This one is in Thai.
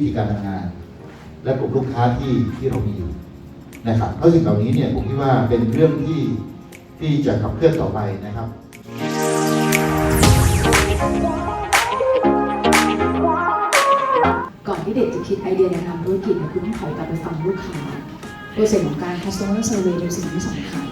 ธีการทำงานและกลุ่มลูกค้าที่เรามีอยู่นะครับเพราะสิ่งเหล่านี้เนี่ยผมคิดว่าเป็นเรื่องที่จะขับเคลื่อนต่อไปนะครับก่อนที่เด็กจะคิดไอเดียในทางธุรกิจคุณต้องถอยกลับไปฟังลูกค้าโปรเซสของการ customer survey เป็นสิ่งที่สำคัญ